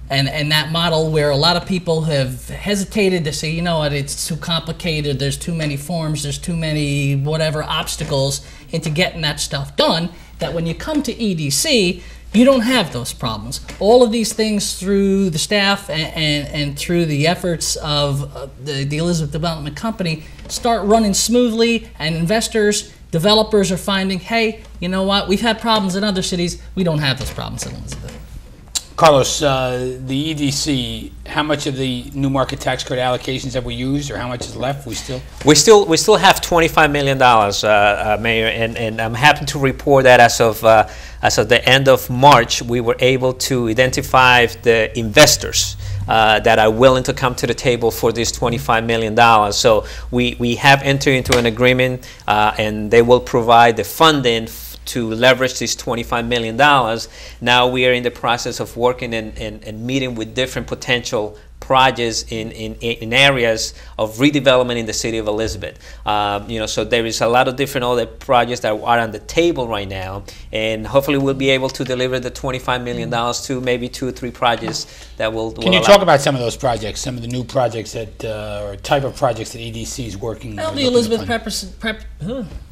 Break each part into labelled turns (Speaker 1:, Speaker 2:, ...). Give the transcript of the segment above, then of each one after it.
Speaker 1: And that model where a lot of people have hesitated to say, you know what, it's too complicated, there's too many forms, there's too many whatever obstacles into getting that stuff done, that when you come to EDC, you don't have those problems. All of these things through the staff and through the efforts of the Elizabeth Development Company start running smoothly, and investors, developers are finding, hey, you know what, we've had problems in other cities, we don't have those problems in Elizabeth.
Speaker 2: Carlos, the EDC, how much of the new market tax credit allocations have we used, or how much is left? We still
Speaker 3: have $25 million, Mayor, and I'm happy to report that as of the end of March, we were able to identify the investors that are willing to come to the table for this $25 million. So we have entered into an agreement, and they will provide the funding to leverage this $25 million. Now we are in the process of working and meeting with different potential projects in areas of redevelopment in the city of Elizabeth. So there is a lot of different other projects that are on the table right now, and hopefully we'll be able to deliver the $25 million to maybe 2 or 3 projects that will.
Speaker 2: Can you talk about some of those projects, some of the new projects that or type of projects that EDC is working?
Speaker 1: Well, the Elizabeth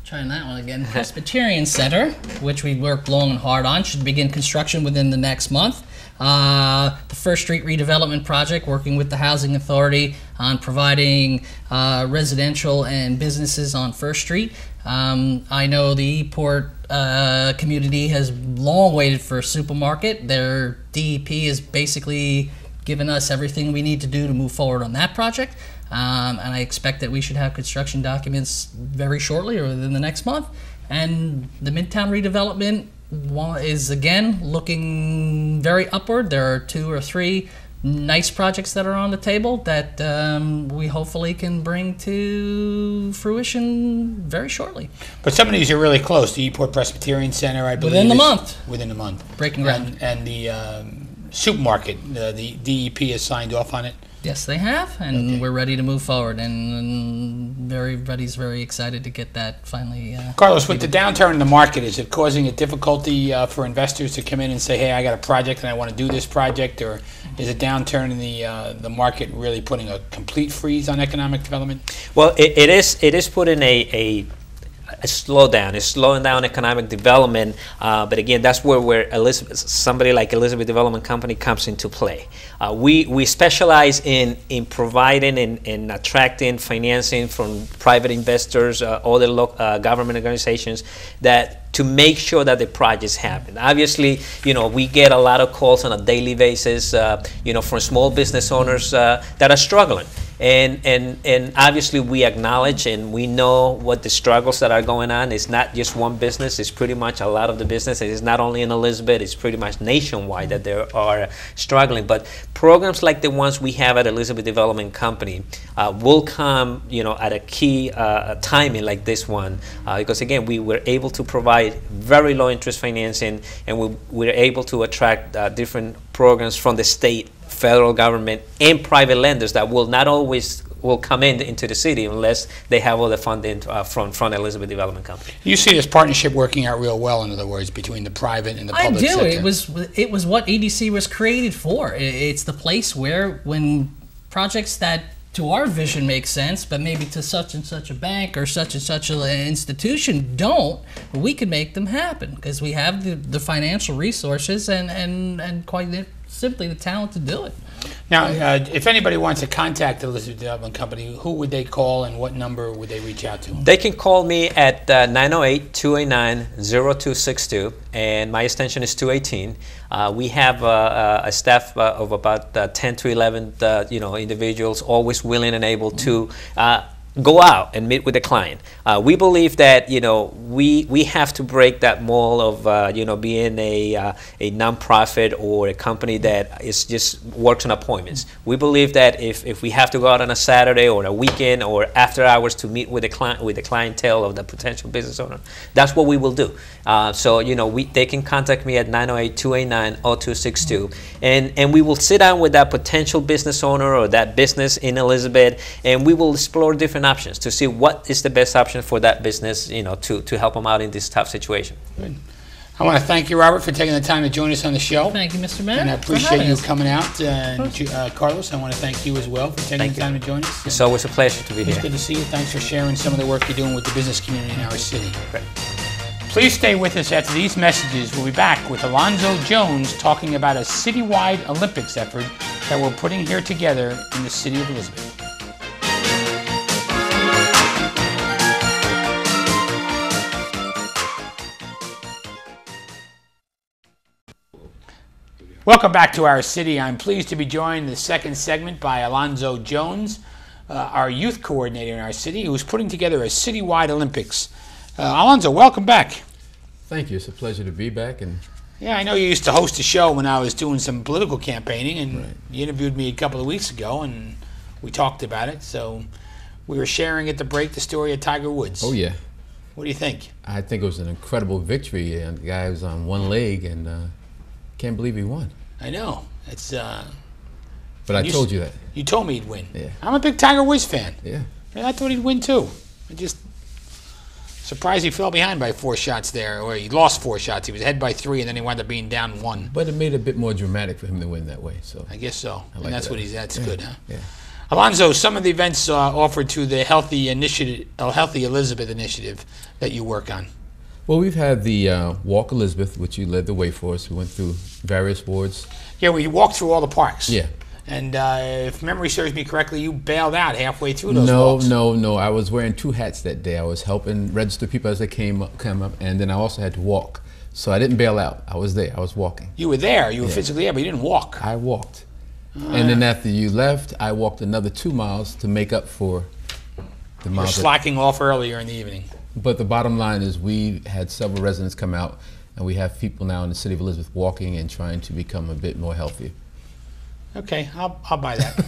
Speaker 1: trying that one again. Presbyterian Center, which we worked long and hard on, should begin construction within the next month. The First Street redevelopment project, working with the Housing Authority on providing residential and businesses on First Street. I know the Port community has long waited for a supermarket. Their DEP has basically given us everything we need to do to move forward on that project. And I expect that we should have construction documents very shortly or within the next month. And the Midtown redevelopment is again looking very upward. There are 2 or 3 nice projects that are on the table that we hopefully can bring to fruition very shortly.
Speaker 2: But some of these are really close. The Port Presbyterian Center, I believe,
Speaker 1: within the month.
Speaker 2: Within a month.
Speaker 1: Breaking ground.
Speaker 2: And the supermarket, the DEP has signed off on it.
Speaker 1: Yes, they have, and we're ready to move forward, and everybody's very excited to get that finally.
Speaker 2: Carlos, with the downturn in the market, is it causing a difficulty for investors to come in and say, hey, I got a project and I want to do this project, or is a downturn in the market really putting a complete freeze on economic development?
Speaker 3: Well, it is putting a slowdown. It's slowing down economic development, but again, that's where somebody like Elizabeth Development Company comes into play. We specialize in providing and attracting financing from private investors, other government organizations, that to make sure that the projects happen. Obviously, we get a lot of calls on a daily basis, from small business owners that are struggling. And obviously we acknowledge and we know what the struggles that are going on. It's not just one business, it's pretty much a lot of the business. It's not only in Elizabeth, it's pretty much nationwide that they are struggling. But programs like the ones we have at Elizabeth Development Company will come at a key timing like this one, because again, we were able to provide very low interest financing, and we were able to attract different programs from the state, federal government, and private lenders that will not always come into the city unless they have all the funding from Elizabeth Development Company.
Speaker 2: You see this partnership working out real well, in other words, between the private and the public sector.
Speaker 1: I do. It was what EDC was created for. It's the place where, when projects that to our vision make sense, but maybe to such and such a bank or such and such an institution don't, we can make them happen because we have the financial resources and quite simply the talent to do it.
Speaker 2: Now, if anybody wants to contact the Elizabeth Development Company, who would they call and what number would they reach out to?
Speaker 3: They can call me at 908-289-0262, and my extension is 218. We have a staff of about 10 to 11 individuals, always willing and able to go out and meet with the client. We believe that we have to break that mold of being a nonprofit or a company that is just works on appointments. We believe that if we have to go out on a Saturday or a weekend or after hours to meet with the clientele of the potential business owner, that's what we will do. They can contact me at 908-289-0262, and we will sit down with that potential business owner or that business in Elizabeth, and we will explore different options to see what is the best option for that business, to help them out in this tough situation.
Speaker 2: Good. I want to thank you, Robert, for taking the time to join us on the show.
Speaker 1: Thank you, Mr. Mayor.
Speaker 2: And I appreciate you coming out. Carlos, I want to thank you as well for taking the time to join us.
Speaker 3: It's always a pleasure to be here.
Speaker 2: It's good to see you. Thanks for sharing some of the work you're doing with the business community in our city. Great. Please stay with us after these messages. We'll be back with Alonzo Jones talking about a citywide Olympics effort that we're putting here together in the city of Elizabeth. Welcome back to our city. I'm pleased to be joined in the second segment by Alonzo Jones, our youth coordinator in our city, who is putting together a citywide Olympics. Alonzo, welcome back.
Speaker 4: Thank you. It's a pleasure to be back. And
Speaker 2: yeah, I know you used to host a show when I was doing some political campaigning, and
Speaker 4: right.
Speaker 2: You interviewed me a couple of weeks ago, and we talked about it. So we were sharing at the break the story of Tiger Woods.
Speaker 4: Oh, yeah.
Speaker 2: What do you think?
Speaker 4: I think it was an incredible victory, and the guy was on one leg, and can't believe he won.
Speaker 2: I know. It's.
Speaker 4: But I told you that.
Speaker 2: You told me he'd win.
Speaker 4: Yeah.
Speaker 2: I'm a big Tiger Woods fan.
Speaker 4: Yeah.
Speaker 2: I thought he'd win too. I just surprised he fell behind by 4 shots there, or he lost 4 shots. He was ahead by 3, and then he wound up being down 1.
Speaker 4: But it made it a bit more dramatic for him to win that way. So
Speaker 2: I guess so.
Speaker 4: I like
Speaker 2: and that's
Speaker 4: that.
Speaker 2: what he's. That's good, huh?
Speaker 4: Yeah.
Speaker 2: Alonzo, some of the events offered to the Healthy Elizabeth initiative that you work on.
Speaker 4: Well, we've had the Walk Elizabeth, which you led the way for us. We went through various wards.
Speaker 2: Yeah, we walked through all the parks.
Speaker 4: Yeah.
Speaker 2: And if memory serves me correctly, you bailed out halfway through those walks.
Speaker 4: No. I was wearing 2 hats that day. I was helping register people as they came up, and then I also had to walk. So I didn't bail out. I was there. I was walking.
Speaker 2: You were there. You were physically there, but you didn't walk.
Speaker 4: I walked. And then after you left, I walked another 2 miles to make up for the miles.
Speaker 2: You're slacking off earlier in the evening.
Speaker 4: But the bottom line is we had several residents come out, and we have people now in the city of Elizabeth walking and trying to become a bit more healthy.
Speaker 2: Okay, I'll buy that.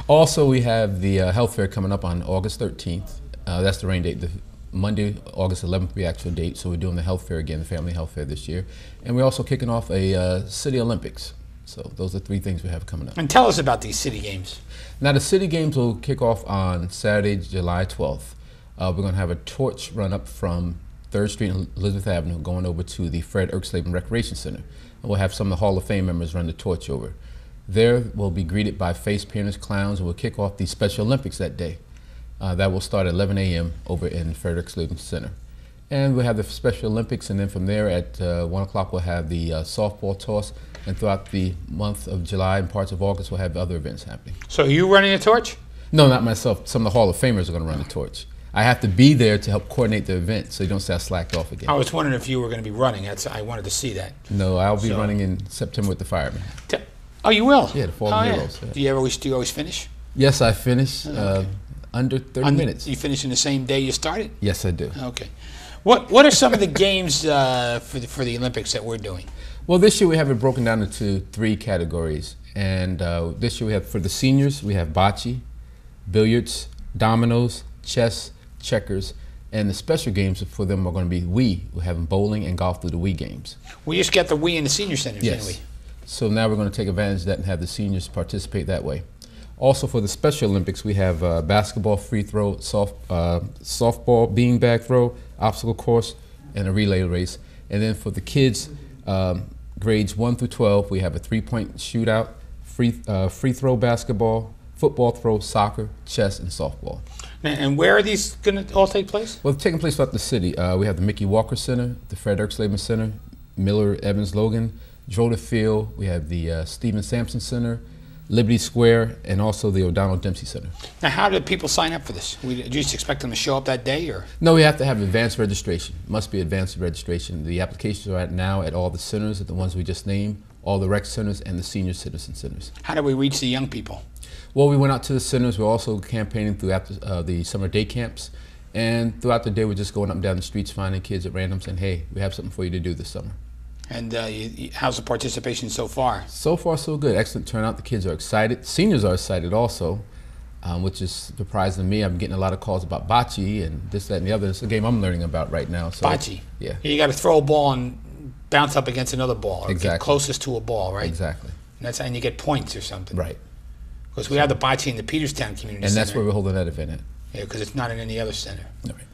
Speaker 4: Also, we have the health fair coming up on August 13th. That's the rain date. The Monday, August 11th will be the actual date. So we're doing the health fair again, the family health fair this year. And we're also kicking off a City Olympics. So those are 3 things we have coming up.
Speaker 2: And tell us about these city games.
Speaker 4: Now the city games will kick off on Saturday, July 12th. We're going to have a torch run up from 3rd Street and Elizabeth Avenue going over to the Fred Erksleben Recreation Center. And we'll have some of the Hall of Fame members run the torch over. There we'll be greeted by face painters, clowns, and we'll kick off the Special Olympics that day. That will start at 11 a.m. over in Fred Erksleben Center. And we'll have the Special Olympics, and then from there at 1 o'clock we'll have the softball toss. And throughout the month of July and parts of August, we'll have other events happening.
Speaker 2: So are you running a torch?
Speaker 4: No, not myself. Some of the Hall of Famers are going to run the torch. I have to be there to help coordinate the event, so you don't say I slacked off again.
Speaker 2: I was wondering if you were going to be running. I wanted to see that.
Speaker 4: No, I'll be running in September with the firemen.
Speaker 2: Oh, you will?
Speaker 4: Yeah, the Fallen Heroes. Yeah.
Speaker 2: Do you always finish?
Speaker 4: Yes, I finish under 30 minutes.
Speaker 2: You finish in the same day you started?
Speaker 4: Yes, I do.
Speaker 2: Okay. What are some of the games for the Olympics that we're doing?
Speaker 4: Well, this year we have it broken down into 3 categories. And this year we have, for the seniors, we have bocce, billiards, dominoes, chess, checkers, and the special games for them are going to be Wii. We're having bowling and golf through the Wii games.
Speaker 2: We just get the Wii in the senior centers, didn't we?
Speaker 4: So now we're going to take advantage of that and have the seniors participate that way. Also for the Special Olympics, we have basketball, free throw, softball, beanbag throw, obstacle course, and a relay race. And then for the kids, grades 1 through 12, we have a 3-point shootout, free throw basketball, football throw, soccer, chess, and softball.
Speaker 2: And where are these going to all take place?
Speaker 4: Well, they're taking place throughout the city. We have the Mickey Walker Center, the Fred Erksleben Center, Miller Evans Logan, Droda Field. We have the Stephen Sampson Center, Liberty Square, and also the O'Donnell Dempsey Center.
Speaker 2: Now, how do people sign up for this? Do you just expect them to show up that day, or?
Speaker 4: No, we have to have advanced registration. It must be advanced registration. The applications are now at all the centers, at the ones we just named, all the rec centers, and the senior citizen centers.
Speaker 2: How do we reach the young people?
Speaker 4: Well, we went out to the centers. We're also campaigning throughout the summer day camps. And throughout the day, we're just going up and down the streets, finding kids at random, saying, hey, we have something for you to do this summer.
Speaker 2: And how's the participation so far?
Speaker 4: So far, so good. Excellent turnout. The kids are excited. Seniors are excited also, which is surprising to me. I'm getting a lot of calls about bocce and this, that, and the other. It's a game I'm learning about right now. So,
Speaker 2: bocce?
Speaker 4: Yeah.
Speaker 2: You got to throw a ball and bounce up against another ball, or
Speaker 4: exactly.
Speaker 2: get closest to a ball, right?
Speaker 4: Exactly.
Speaker 2: And you get points or something.
Speaker 4: Right.
Speaker 2: Because we have the bocce in the Peterstown Community Center.
Speaker 4: And that's where we're holding that event at.
Speaker 2: Yeah, because it's not in any other center.
Speaker 4: All right.